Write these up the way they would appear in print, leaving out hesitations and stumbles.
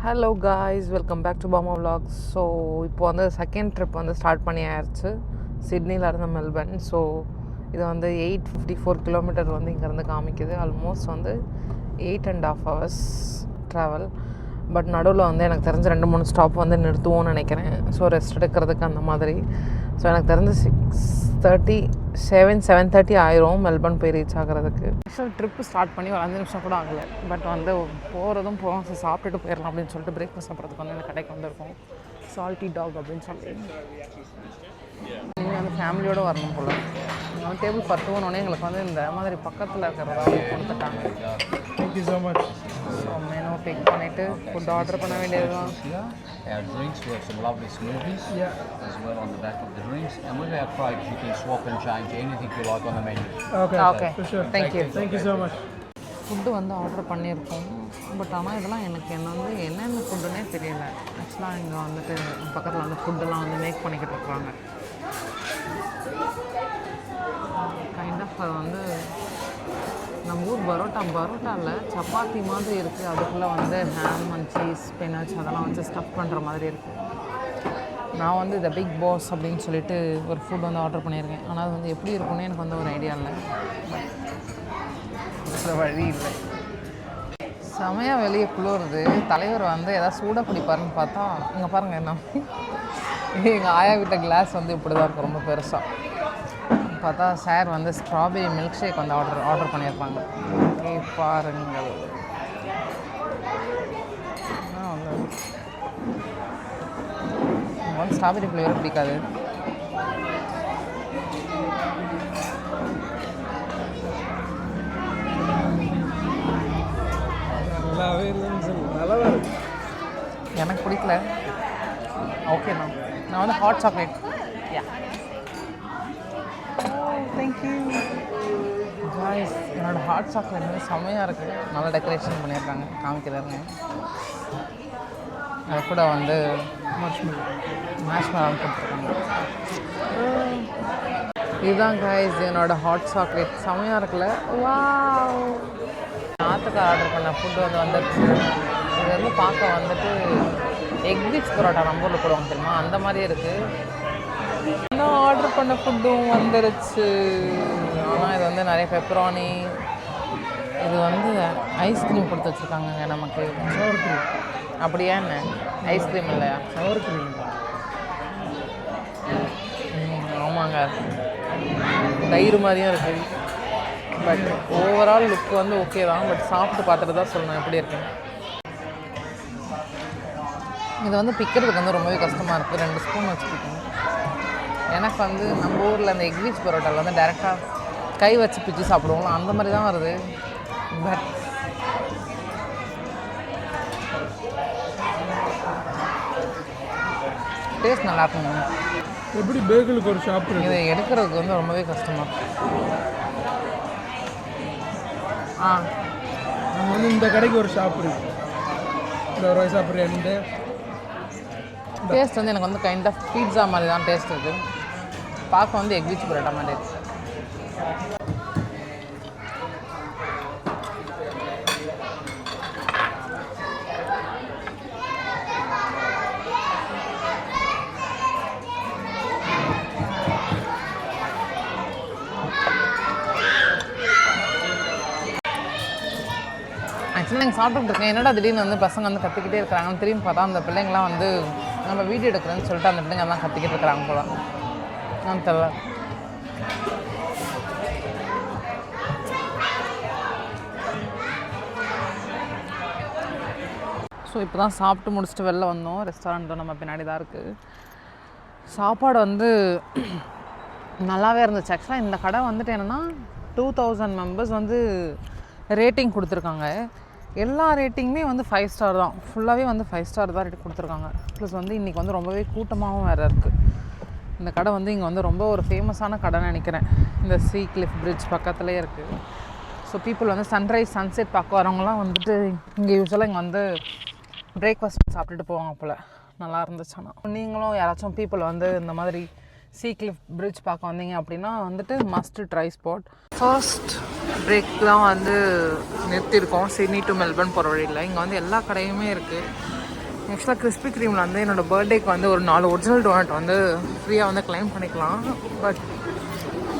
Hello guys, welcome back to Bhama vlogs. So இப்போ வந்து second trip வந்து ஸ்டார்ட் பண்ணி ஆயிடுச்சு சிட்னிலேருந்து மெல்பர்ன். ஸோ இது வந்து 854 கிலோமீட்டர் வந்து இங்கேருந்து காமிக்குது. ஆல்மோஸ்ட் வந்து 8.5 hours ட்ராவல். பட் நடுவில் வந்து எனக்கு தெரிஞ்ச 2-3 ஸ்டாப் வந்து நிறுத்துவோன்னு நினைக்கிறேன். ஸோ ரெஸ்ட் எடுக்கிறதுக்கு அந்த மாதிரி. ஸோ எனக்கு தெரிஞ்ச 7:30 ஆயிரும் மெல்பர்ன் போய் ரீச் ஆகிறதுக்கு. ஆக்சுவலாக ட்ரிப்பு ஸ்டார்ட் பண்ணி ஒரு 5 நிமிஷம் கூட ஆகலை. பட் வந்து போகிறதும் போகிறோம், ஸோ சாப்பிட்டுட்டு போயிடலாம் அப்படின்னு சொல்லிட்டு பிரேக்ஃபாஸ்ட் சாப்பிட்றதுக்கு வந்து இந்த கடைக்கு வந்திருக்கோம். சால்ட்டி டாக் அப்படின்னு சொல்லி. நீங்கள் வந்து ஃபேமிலியோடு வரணும் போல். நீங்கள் வந்து டேபிள் ஃபார் 2 எங்களுக்கு வந்து இந்த மாதிரி பக்கத்தில் இருக்கிறதா கொடுத்துட்டாங்க. Thank you so much. So menu pick பண்ணிவிட்டு ஃபுட் ஆர்டர் பண்ண வேண்டியது தான். Our drinks, we have some lovely smoothies as well on the back of the drinks. And with our crates, you can swap and change anything you like on the menu. Okay. For sure. Thank you. Thank you so much. Food வந்து order பண்ணியிருக்கோம். But ஆனால் இதெல்லாம் எனக்கு என்னென்ன ஃபுட்டுன்னே தெரியல. ஆக்சுவலாக இங்கே வந்துட்டு பக்கத்தில் வந்து ஃபுட்டெல்லாம் வந்து மேக் பண்ணிக்கிட்டு இருக்கிறாங்க. கைண்ட் ஆஃப் அது வந்து நம்ம ஊர் பரோட்டாவில் சப்பாத்தி மாதிரி இருக்குது. அதுக்குள்ளே வந்து ஹேம் அண்ட் சீஸ் ஸ்பினச் அதெல்லாம் வச்சு ஸ்டஃப் பண்ணுற மாதிரி இருக்குது. நான் வந்து இந்த பிக் பாஸ் அப்படின்னு சொல்லிட்டு ஒரு ஃபுட் வந்து ஆர்டர் பண்ணியிருக்கேன். ஆனால் அது வந்து எப்படி இருக்குன்னு எனக்கு வந்து ஒரு ஐடியா இல்லை. வழி இல்லை. செமையாக வெளியே குளிருது. தலைவர் வந்து எதாவது சூடாக குடிப்பாருன்னு பார்த்தா இங்கே பாருங்கள், என்ன எங்கள் ஆயா வீட்டை கிளாஸ் வந்து இப்படி தான் இருக்கும், ரொம்ப பெருசாக. பார்த்தா சார் வந்து ஸ்ட்ராபெரி மில்க் ஷேக் வந்து ஆர்டர் பண்ணியிருப்பாங்க. ஓகே பாருங்கள். வந்து ஸ்ட்ராபெரி ஃப்ளேவர் பிடிக்காது. எனக்கு பிடிக்கல. ஓகே நான் வந்து ஹாட் சாக்லேட். Thank you guys. என்னோடய ஹாட் சாக்லேட் வந்து செம்மையாக இருக்குது. நல்லா டெக்கரேஷன் பண்ணியிருக்காங்க, காமிக்கிறாங்க. அது கூட வந்து மேஷ்மெலன் கொடுத்துருக்காங்க. இதுதான் காய்ஸ் என்னோடய ஹாட் சாக்லேட். செம்மையாக இருக்குல்ல. வாவ். நாற்றுக்கு ஆர்டர் பண்ண ஃபுட்டு வந்து வந்துடுச்சு. இது வந்து பார்க்க வந்துட்டு எக் பீச் பரோட்டா நம்ம ஊரில் போடுவாங்க தெரியுமா, அந்த மாதிரியே இருக்குது. நான் ஆர்டர் பண்ண ஃபுட்டும் வந்துருச்சு. ஆனால் இது வந்து நிறைய பெப்பரானி, இது வந்து ஐஸ்கிரீம் கொடுத்து வச்சுருக்காங்க நமக்கு. Sour cream. அப்படியா? என்ன ஐஸ்கிரீம் இல்லையா? Sour cream. ஆமாங்க, தயிர் மாதிரியும் இருக்குது. பட் ஓவரால் லுக் வந்து ஓகே தான். பட் சாப்பிட்டு பார்த்துட்டு தான் சொல்லணும் எப்படி இருக்குன்னு. இது வந்து பிக்கிறதுக்கு வந்து ரொம்பவே கஷ்டமாக இருக்குது. 2 ஸ்பூன் வச்சு பிக்கணும். எனக்கு வந்து நம்ம ஊரில் அந்த எக் பீச் பரோட்டாவில் வந்து டேரெக்டாக கை வச்சு பிச்சு சாப்பிடுவோங்களா, அந்த மாதிரி தான் வருது. பட் டேஸ்ட் நல்லா இருக்குங்க. எப்படி பேக்கலுக்கு ஒரு ஷாப் இருக்குது. இதை எடுக்கிறதுக்கு வந்து ரொம்பவே கஷ்டமாக இருக்கும். நம்ம வந்து இந்த கடைக்கு ஒரு ஷாப் இருக்குது. இந்த ஒரு சாப்பிட்றேன்ட்டு டேஸ்ட் வந்து எனக்கு வந்து கைண்ட் ஆஃப் பீட்சா மாதிரி தான் டேஸ்ட் இருக்குது. பார்க்க வந்து எக் பீச் பரோட்டா மாதிரி இருக்குது. ஆக்சுவலாக நீங்கள் சாப்பிட்டுட்டு இருக்கேன். என்னடா திடீர்னு வந்து பசங்க வந்து கற்றுக்கிட்டே இருக்கிறாங்கன்னு திரும்பி பார்த்தா அந்த பிள்ளைங்களாம் வந்து நம்ம வீடியோ எடுக்கிறேன்னு சொல்லிட்டு அந்த பிள்ளைங்க எல்லாம் கற்றுக்கிட்டு இருக்கிறாங்க போல. நான் தெரியல. ஸோ இப்போ தான் சாப்பிட்டு முடிச்சுட்டு வெளில வந்தோம். ரெஸ்டாரண்ட்டில் நம்ம பின்னாடி தான் இருக்குது. சாப்பாடு வந்து நல்லாவே இருந்துச்சு. ஆக்சுவலாக இந்த கடை வந்துட்டு என்னென்னா 2000 மெம்பர்ஸ் வந்து ரேட்டிங் கொடுத்துருக்காங்க. எல்லா ரேட்டிங்குமே வந்து 5 ஸ்டார் தான். ஃபுல்லாகவே வந்து 5 ஸ்டார் தான் ரேட்டிங் கொடுத்துருக்காங்க. ப்ளஸ் வந்து இன்றைக்கி வந்து ரொம்பவே கூட்டமாகவும் வேறு இருக்குது. இந்த கடை வந்து இங்கே வந்து ரொம்ப ஒரு ஃபேமஸான கடைன்னு நினைக்கிறேன். இந்த சீ கிளிஃப் பிரிட்ஜ் பக்கத்துலேயே இருக்குது. ஸோ பீப்புள் வந்து சன்ரைஸ் சன்செட் பார்க்க வரவங்களாம் வந்துட்டு இங்கே யூஸ்வலாக இங்கே வந்து பிரேக்ஃபாஸ்ட் சாப்பிட்டுட்டு போவாங்க போல். நல்லா இருந்துச்சு. ஆனால் நீங்களும் யாராச்சும் பீப்புள் வந்து இந்த மாதிரி சீ கிளிஃப் பிரிட்ஜ் பார்க்க வந்தீங்க அப்படின்னா வந்துட்டு must try spot. First break தான் வந்து நிறுத்தியிருக்கோம் சிட்னி டு மெல்பர்ன் போகிற வழியில். இங்கே வந்து எல்லா கடையுமே இருக்குது. ஆக்சுவலாக கிறிஸ்பி க்ரீமில் வந்து என்னோடய பர்த்டேக்கு வந்து ஒரு 4 ஒரிஜினல் டோனட் வந்து ஃப்ரீயாக வந்து க்ளைம் பண்ணிக்கலாம். பட்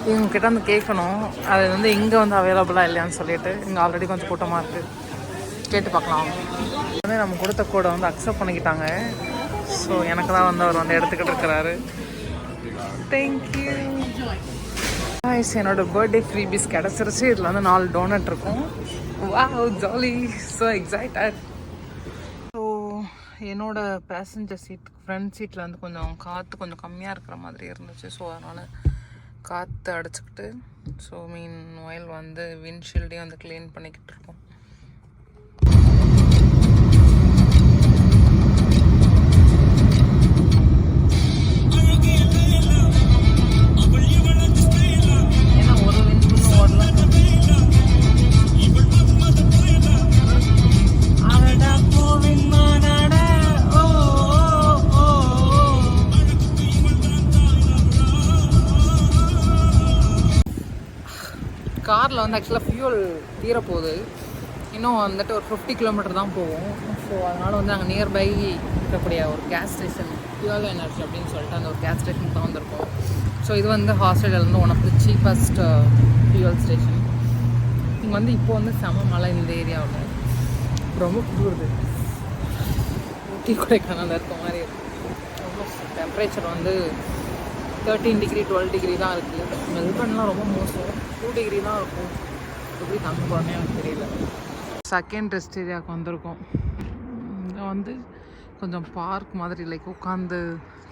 இவங்ககிட்ட வந்து கேட்கணும் அது வந்து இங்கே வந்து அவைலபிளாக இல்லையான்னு சொல்லிட்டு. இங்கே ஆல்ரெடி கொஞ்சம் கூட்டமாக இருக்குது, கேட்டு பார்க்கலாம். வந்து நம்ம கொடுத்த கோடை வந்து அக்செப்ட் பண்ணிக்கிட்டாங்க. ஸோ எனக்கு தான் வந்து அவர் வந்து எடுத்துக்கிட்டு இருக்கிறாரு. தேங்க்யூ. என்னோட பர்த்டே ஃப்ரீபீஸ் கிடச்சிருச்சு. இதில் வந்து 4 டோனட் இருக்கும். Wow, jolly, so excited. So என்னோட பேசஞ்சர் சீட் ஃப்ரண்ட் சீட்டில் வந்து கொஞ்சம் காற்று கொஞ்சம் கம்மியாக இருக்கிற மாதிரி இருந்துச்சு. ஸோ அதனால் காற்று அடைச்சிக்கிட்டு ஸோ மீன் ஆயில் வந்து விண்ட்ஷீல்டையும் வந்து க்ளீன் பண்ணிக்கிட்டு இருக்கோம். காரில் வந்து ஆக்சுவலாக ஃபியூல் தீரப்போகுது. இன்னும் வந்துட்டு ஒரு 50 கிலோமீட்டர் தான் போகும். ஸோ அதனால் வந்து நாங்கள் நியர்பை இருக்கக்கூடிய ஒரு கேஸ் ஸ்டேஷன் ஃபியூல் எனர்ஜி அப்படின்னு சொல்லிட்டு அந்த ஒரு கேஸ் ஸ்டேஷனுக்கு தான் வந்திருக்கோம். ஸோ இது வந்து ஆஸ்திரேலியாவிலேருந்து one of the cheapest fuel station. இங்கே வந்து இப்போ வந்து செம மழை இந்த ஏரியாவில், ரொம்ப குளிருது. ஊட்டி கொடைக்கானல் இருக்க மாதிரி இருக்குது. ரொம்ப டெம்பரேச்சர் வந்து 13 டிகிரி 12 டிகிரி தான் இருக்குது. மெல்பர்ன்லாம் ரொம்ப மோசம், 2 டிகிரி தான் இருக்கும். எப்படி தங்க போகிறோன்னே எனக்கு தெரியல. செகண்ட் ரெஸ்ட் ஏரியாவுக்கு வந்திருக்கோம். இங்கே வந்து கொஞ்சம் பார்க் மாதிரி லைக் உட்காந்து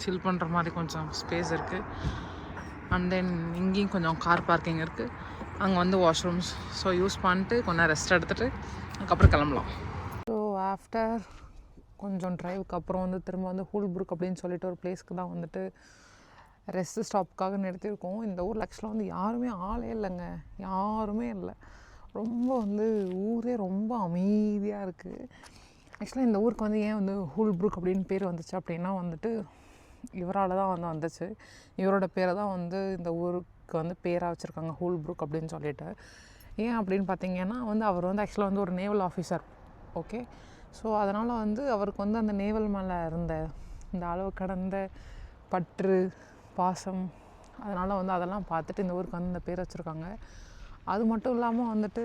சில் பண்ணுற மாதிரி கொஞ்சம் ஸ்பேஸ் இருக்குது. அண்ட் தென் இங்கேயும் கொஞ்சம் கார் பார்க்கிங் இருக்குது. அங்கே வந்து வாஷ்ரூம்ஸ். ஸோ யூஸ் பண்ணிட்டு கொஞ்சம் ரெஸ்ட் எடுத்துகிட்டு அதுக்கப்புறம் கிளம்பலாம். ஸோ ஆஃப்டர் கொஞ்சம் ட்ரைவுக்கு அப்புறம் வந்து திரும்ப வந்து ஹூல்ப்ரூக் அப்படின்னு சொல்லிட்டு ஒரு பிளேஸ்க்கு தான் வந்துட்டு ரெஸ்ட் ஸ்டாப்புக்காக நிறுத்தியிருக்கோம். இந்த ஊரில் ஆக்சுவலாக வந்து யாருமே ஆளே இல்லைங்க, யாருமே இல்லை. ரொம்ப வந்து ஊரே ரொம்ப அமைதியாக இருக்குது. ஆக்சுவலாக இந்த ஊருக்கு வந்து ஏன் வந்து ஹூல்ப்ரூக் அப்படின்னு பேர் வந்துச்சு அப்படின்னா வந்துட்டு இவரால் தான் வந்து வந்துச்சு. இவரோட பேரை தான் வந்து இந்த ஊருக்கு வந்து பேராக வச்சுருக்காங்க, ஹூல்ப்ரூக் அப்படின்னு சொல்லிட்டு. ஏன் அப்படின்னு பார்த்தீங்கன்னா வந்து அவர் வந்து ஆக்சுவலாக வந்து ஒரு நேவல் ஆஃபீஸர். ஓகே, ஸோ அதனால் வந்து அவருக்கு வந்து அந்த நேவல் மேலே இருந்த இந்த அளவு கடந்த பற்று பாசம், அதனால் வந்து அதெல்லாம் பார்த்துட்டு இந்த ஊருக்கு வந்து இந்த பேர் வச்சுருக்காங்க. அது மட்டும் இல்லாமல் வந்துட்டு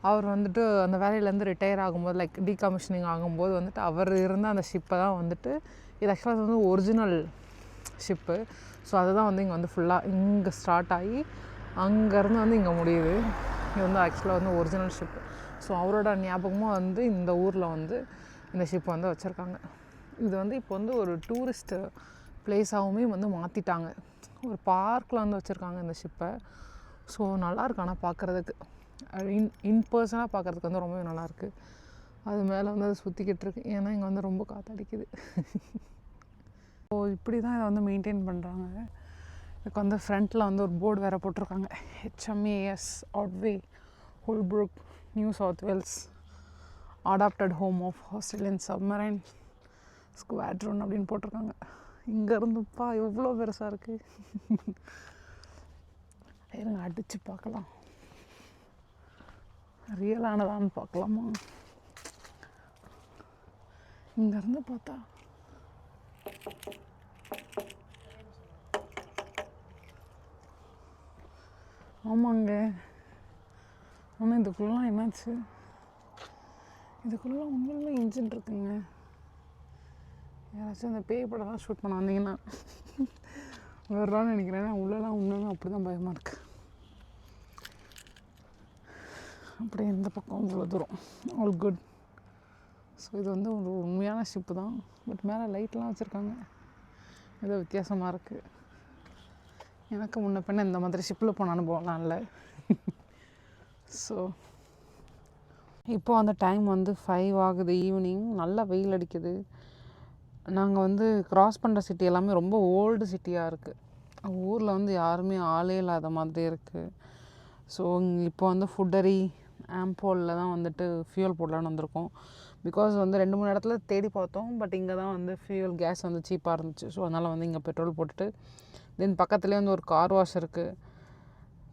அவர் வந்துட்டு அந்த வேலையிலேருந்து ரிட்டையர் ஆகும்போது லைக் டீகமிஷனிங் ஆகும்போது வந்துட்டு அவர் இருந்த அந்த ஷிப்பை தான் வந்துட்டு இது ஆக்சுவலாக வந்து ஒரிஜினல் ஷிப்பு. ஸோ அதுதான் வந்து இங்கே வந்து ஃபுல்லாக இங்கே ஸ்டார்ட் ஆகி அங்கேருந்து வந்து இங்கே முடியுது. இது வந்து ஆக்சுவலாக வந்து ஒரிஜினல் ஷிப்பு. ஸோ அவரோட ஞாபகமாக வந்து இந்த ஊரில் வந்து இந்த ஷிப் வந்து வச்சுருக்காங்க. இது வந்து இப்போ வந்து ஒரு டூரிஸ்ட்டு பிளேஸாகவுமே வந்து மாற்றிட்டாங்க. ஒரு பார்க்கில் வந்து வச்சுருக்காங்க இந்த ஷிப்பை. ஸோ நல்லாயிருக்கு, ஆனால் பார்க்குறதுக்கு இன் பர்சனாக பார்க்குறதுக்கு வந்து ரொம்பவே நல்லாயிருக்கு. அது மேலே வந்து அது சுற்றிக்கிட்டு இருக்கு, ஏன்னா இங்கே வந்து ரொம்ப காற்றடிக்குது. ஸோ இப்படி தான் இதை வந்து மெயின்டைன் பண்ணுறாங்க. இதுக்கு வந்து ஃப்ரண்ட்டில் வந்து ஒரு போர்டு வேறு போட்டிருக்காங்க, HMAS Otway Holbrook New South Wales adopted home of Australian submarine squadron அப்படின்னு போட்டிருக்காங்க. இங்கேருந்துப்பா எவ்வளோ பெருசாக இருக்குது. இருங்க அடித்து பார்க்கலாம், ரியலானதான்னு பார்க்கலாமா. இங்கேருந்து பார்த்தா ஆமாங்க. ஆனால் இதுக்குள்ளலாம் என்னாச்சு, இதுக்குள்ளலாம் உண்மையிலே இன்ஜின் இருக்குங்க. யாராச்சும் அந்த பேய் படம்லாம் ஷூட் பண்ண வந்தீங்கன்னா வர்றான்னு நினைக்கிறேன். உள்ளலாம் உண்மையிலும் அப்படி தான் பயமாக இருக்குது. அப்படியே இந்த பக்கம் இவ்வளோ தூரம் ஆல் குட். ஸோ இது வந்து ஒரு உண்மையான ஷிப்பு தான். பட் மேலே லைட்லாம் வச்சுருக்காங்க, ஏதோ வித்தியாசமாக இருக்குது. எனக்கு முன்ன பின்ன இந்த மாதிரி ஷிப்பில் போன அனுபவம்லாம் இல்லை. ஸோ இப்போ அந்த டைம் வந்து 5 ஆகுது ஈவினிங். நல்லா வெயில் அடிக்குது. நாங்கள் வந்து க்ராஸ் பண்ணுற சிட்டி எல்லாமே ரொம்ப ஓல்டு சிட்டியாக இருக்குது. ஊரில் வந்து யாருமே ஆளே இல்லாத மாதிரி இருக்குது. ஸோ இப்போ வந்து ஃபுட்டரி ஆம்போலில் தான் வந்துட்டு ஃபியூல் போடலான்னு வந்திருக்கோம். பிகாஸ் வந்து 2-3 இடத்துல தேடி பார்த்தோம். பட் இங்கே தான் வந்து ஃபியூல் கேஸ் வந்து சீப்பாக இருந்துச்சு. ஸோ அதனால் வந்து இங்கே பெட்ரோல் போட்டுட்டு தென் பக்கத்துலேயே வந்து ஒரு கார் வாஷ் இருக்குது.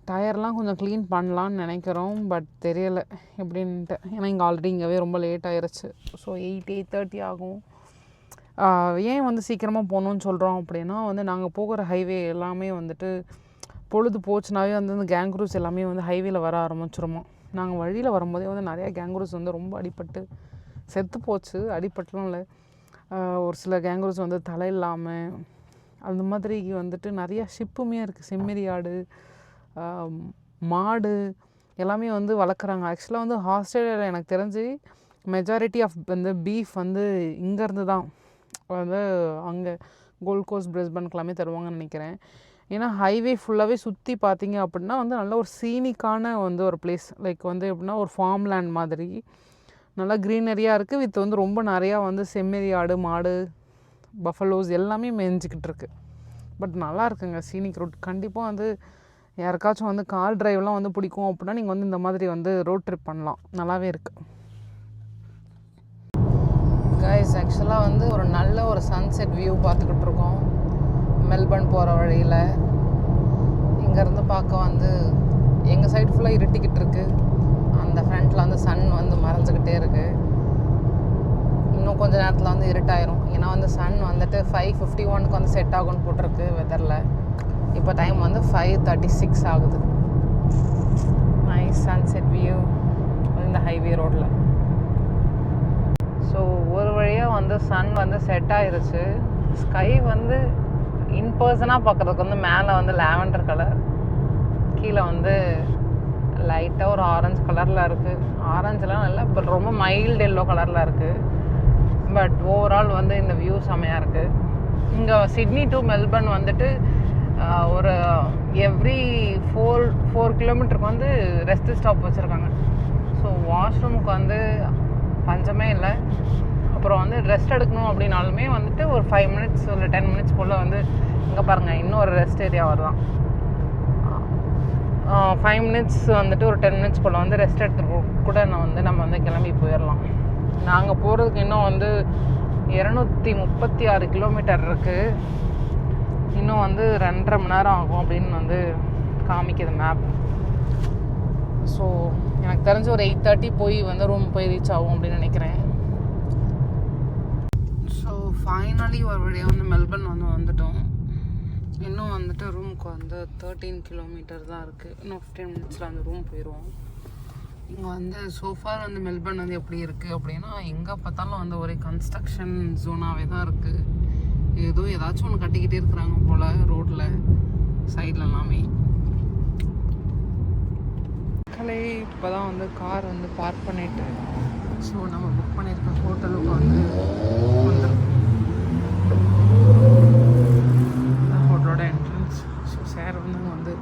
டயர்லாம் கொஞ்சம் க்ளீன் பண்ணலான்னு நினைக்கிறோம். பட் தெரியலை எப்படின்ட்டு, ஏன்னா இங்கே ஆல்ரெடி இங்கேவே ரொம்ப லேட் ஆகிருச்சு. ஸோ 8-8:30 ஆகும். ஏன் வந்து சீக்கிரமாக போகணுன்னு சொல்கிறோம் அப்படின்னா வந்து நாங்கள் போகிற ஹைவே எல்லாமே வந்துட்டு பொழுது போச்சுனாவே வந்து இந்த கேங்க்ரூஸ் எல்லாமே வந்து ஹைவேல வர ஆரம்பிச்சிருமா. நாங்கள் வழியில் வரும்போதே வந்து நிறையா கேங்க்ரூஸ் வந்து ரொம்ப அடிபட்டு செத்து போச்சு. அடிபட்டுலாம் இல்லை, ஒரு சில கேங்க்ரூஸ் வந்து தலை இல்லாமல் அந்த மாதிரி வந்துட்டு நிறையா ஷிப்புமே இருக்குது. செம்மறி ஆடு, மாடு எல்லாமே வந்து வளர்க்குறாங்க. ஆக்சுவலாக வந்து ஆஸ்திரேலியாவில் எனக்கு தெரிஞ்சு மெஜாரிட்டி ஆஃப் வந்து பீஃப் வந்து இங்கேருந்து தான் வந்து அங்கே கோல்ட் கோஸ்ட் பிரிஸ்பனுக்கு எல்லாமே தருவாங்கன்னு நினைக்கிறேன். ஏன்னா ஹைவே ஃபுல்லாகவே சுற்றி பார்த்தீங்க அப்படின்னா வந்து நல்ல ஒரு சீனிக்கான வந்து ஒரு பிளேஸ். லைக் வந்து எப்படின்னா ஒரு ஃபார்ம் லேண்ட் மாதிரி நல்லா க்ரீனரியாக இருக்குது. வித் வந்து ரொம்ப நிறையா வந்து செம்மறி ஆடு, மாடு, பஃபலோஸ் எல்லாமே மேய்ஞ்சிக்கிட்டு இருக்கு. பட் நல்லா இருக்குங்க சீனிக் ரோட். கண்டிப்பாக வந்து யாருக்காச்சும் வந்து கார் டிரைவ்லாம் வந்து பிடிக்கும் அப்படின்னா நீங்கள் வந்து இந்த மாதிரி வந்து ரோட் ட்ரிப் பண்ணலாம். நல்லாவே இருக்குது. கைஸ், ஆக்சுவலாக வந்து ஒரு நல்ல ஒரு சன்செட் வியூ பார்த்துக்கிட்டு இருக்கோம் மெல்பர்ன் போகிற வழியில். இங்கேருந்து பார்க்க வந்து எங்கள் சைடு ஃபுல்லாக இருட்டிக்கிட்டு இருக்குது. அந்த ஃப்ரண்ட்டில் வந்து சன் வந்து மறைஞ்சிக்கிட்டே இருக்குது. இன்னும் கொஞ்சம் நேரத்தில் வந்து இருட்டாயிரும். ஏன்னா வந்து சன் வந்துட்டு 5:51 வந்து செட் ஆகும்னு போட்டிருக்கு வெதரில். இப்போ டைம் வந்து 5:36 ஆகுது. நைஸ் சன்செட் வியூ இந்த ஹைவே ரோட்டில். ஸோ ஒரு வழியாக வந்து சன் வந்து செட் ஆயிருச்சு. ஸ்கை வந்து இன்பர்சனாக பார்க்குறதுக்கு வந்து மேலே வந்து லாவெண்டர் கலர், கீழே வந்து லைட்டாக ஒரு ஆரஞ்சு கலரில் இருக்குது. ஆரஞ்சுலாம் இல்லை, பட் ரொம்ப மைல்டு எல்லோ கலரில் இருக்குது. பட் ஓவரால் வந்து இந்த வியூ செமையாக இருக்குது. இங்கே சிட்னி டு மெல்பர்ன் வந்துட்டு ஒரு எவ்ரி 4 கிலோமீட்டருக்கு வந்து ரெஸ்ட் ஸ்டாப் வச்சுருக்காங்க. ஸோ வாஷ்ரூமுக்கு வந்து பஞ்சமே இல்லை. அப்புறம் வந்து ரெஸ்ட் எடுக்கணும் அப்படின்னாலுமே வந்துட்டு ஒரு 5 மினிட்ஸ் ஒரு 10 மினிட்ஸ் போல் வந்து இங்கே பாருங்கள் இன்னும் ஒரு ரெஸ்ட் ஏரியா வருதான். 5 மினிட்ஸ் வந்துட்டு ஒரு 10 மினிட்ஸ் போல் வந்து ரெஸ்ட் எடுத்துட்டு கூட நம்ம வந்து கிளம்பி போயிடலாம். நாங்கள் போகிறதுக்கு இன்னும் வந்து 236 கிலோமீட்டர் இருக்குது. இன்னும் வந்து 2.5 மணி நேரம் ஆகும் அப்படின்னு வந்து காமிக்குது மேப். ஸோ எனக்கு தெரிஞ்ச ஒரு 8:30 போய் வந்து ரூம் போய் ரீச் ஆகும் அப்படின்னு நினைக்கிறேன். ஸோ ஃபைனலி ஒரு வழியாக வந்து மெல்பர்ன் வந்து வந்துட்டோம். இன்னும் வந்துட்டு ரூமுக்கு வந்து 13 கிலோமீட்டர் தான் இருக்குது. இன்னும் 15 மினிட்ஸில் அந்த ரூம் போயிடுவோம். இங்கே வந்து சோஃபார் வந்து மெல்பர்ன் வந்து எப்படி இருக்குது அப்படின்னா எங்கே பார்த்தாலும் வந்து ஒரே கன்ஸ்ட்ரக்ஷன் ஜோனாகவே தான் இருக்குது. ஏதாச்சும் ஒன்று கட்டிக்கிட்டே இருக்கிறாங்க போல் ரோட்டில் சைடில் எல்லாமே. இப்போ தான் வந்து கார் வந்து பார்க் பண்ணிவிட்டு ஸோ நம்ம புக் பண்ணியிருக்க ஹோட்டலுக்கு வந்து வந்துருக்கோம். ஹோட்டலோட என்ட்ரன்ஸ். ஸோ சார் வந்து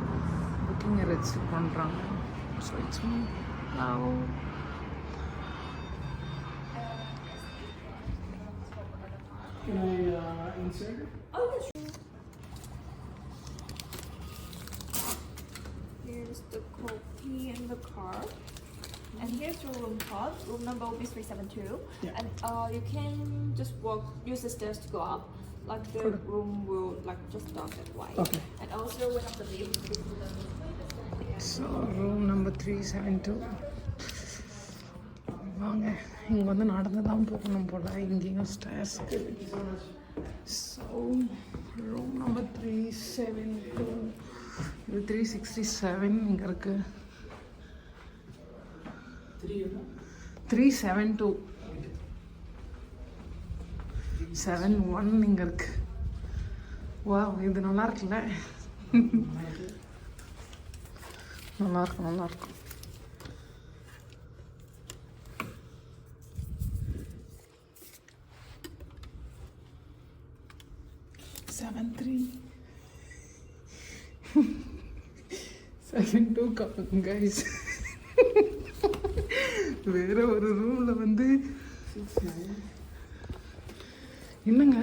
புக்கிங்கை ரெஜிஸ்டர் பண்ணுறாங்க. So it's Here's the copy and the card. And here's your room card. Room number will be 372. Yeah. And you can just use the stairs to go up. Like the room will like just dark that white. Okay. And also one of the lift. So room number 372. வாங்க, இங்கே வந்து நடந்து தான் போகணும் போல். இங்கேயும் stairs இருக்குது. So room number 372, இது 367 இங்கே இருக்குது. 372 71 இங்கே இருக்குது. வா, இது நல்லா இருக்குல்ல? நல்லாயிருக்கும். கைஸ், வேற ஒரு ரூம்ல வந்து என்னங்க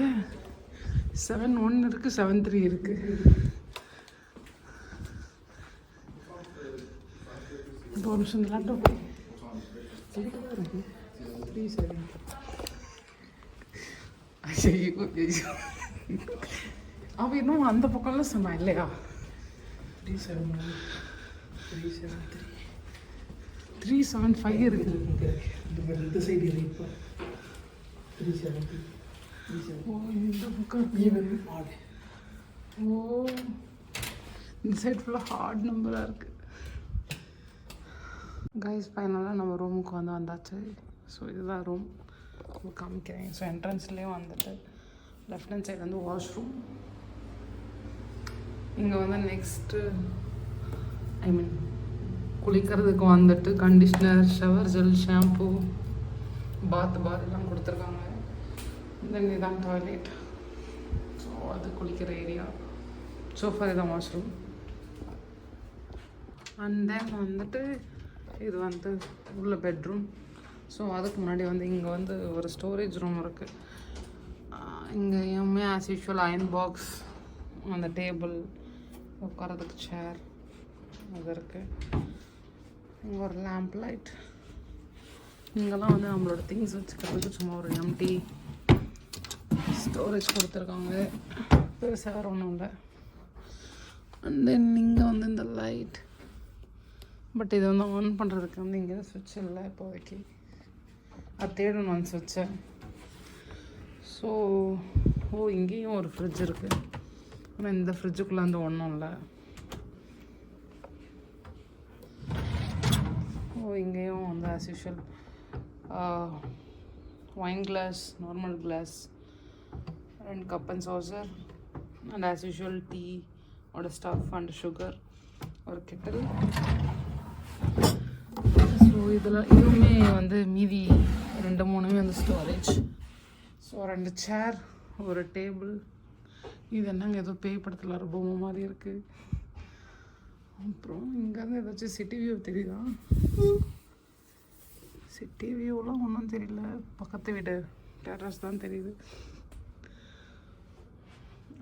71 இருக்கு, 73 இருக்கு. இப்போ ஒரு நிமிஷம் லேப்டாப் இருக்கு. 370. ஐயோ அவ இன்னும் அந்த பக்கம்லாம் சொன்னா இல்லையா? 375 இருக்கு. இந்த சைடு இப்போ 370. ஓ இந்த பக்கம் ஈவன் ஆடு. ஓ இந்த சைட் ஃபுல்லாக ஹார்ட் நம்பராக இருக்குது. கைஸ் ஃபைனலாக நம்ம ரூமுக்கு வந்தாச்சு. ஸோ இதுதான் ரூம் காமிக்கிறேன். ஸோ என்ட்ரன்ஸ்லேயே வந்துட்டு லெஃப்ட் ஹேண்ட் சைடு வந்து வாஷ்ரூம். இங்கே வந்து நெக்ஸ்ட்டு குளிக்கிறதுக்கு வந்துட்டு கண்டிஷ்னர், ஷவர் ஜெல், ஷாம்பு, பாத் எல்லாம் கொடுத்துருக்காங்க. தென் இதுதான் டாய்லெட். ஸோ அது குளிக்கிற ஏரியா. சோஃபா இதுதான் வாஷ்ரூம். அண்ட் தென் வந்துட்டு இது வந்து உள்ள பெட்ரூம். ஸோ அதுக்கு முன்னாடி வந்து இங்கே வந்து ஒரு ஸ்டோரேஜ் ரூம் இருக்குது. இங்கே எம்ஏ ஆஸ் யூஷுவல் அயன் பாக்ஸ், அந்த டேபிள், உட்காரதுக்கு சேர் அது இருக்குது. இங்கே ஒரு லேம்ப் லைட். இங்கெல்லாம் வந்து நம்மளோட திங்ஸ் வச்சுக்கிறதுக்கு சும்மா ஒரு எம்டி ஸ்டோரேஜ் கொடுத்துருக்காங்க. பெருசாக வேறு ஒன்றும் இல்லை. அண்ட் தென் இங்கே வந்து இந்த லைட், பட் இது வந்து ஆன் பண்ணுறதுக்கு வந்து இங்கே சுவிட்ச் இல்லை இப்போதைக்கு. அது தேடணும் அந்த சுவிட்சை. ஸோ இங்கேயும் ஒரு ஃப்ரிட்ஜ் இருக்குது. ஆனால் இந்த ஃப்ரிட்ஜுக்குள்ளே வந்து ஒன்றும் இல்லை. இங்கேயும் வந்து as usual wine glass, normal glass, and cup and saucer, and as usual tea ஓட ஸ்டஃப் அண்ட் சுகர், ஒரு கெட்டில். ஸோ இதுவுமே வந்து மீதி 2-3 வந்து ஸ்டோரேஜ். ஸோ 2 சேர், ஒரு டேபிள். இது என்னங்க ஏதோ பேய் படத்தில் ஒரு பொம்மை மாதிரி இருக்குது. அப்புறம் இங்கேருந்து ஏதாச்சும் சிட்டி வியூ தெரியுதா? சிட்டி வியூலாம் ஒன்றும் தெரியல. பக்கத்து வீடு டெரஸ் தான் தெரியுது.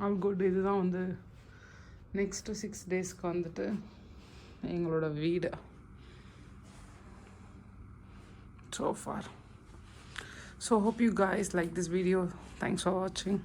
All good. இதுதான் வந்து நெக்ஸ்ட்டு 6 டேஸ்க்கு வந்துட்டு எங்களோட வீடு. So far. So hope you guys like this video. Thanks for watching.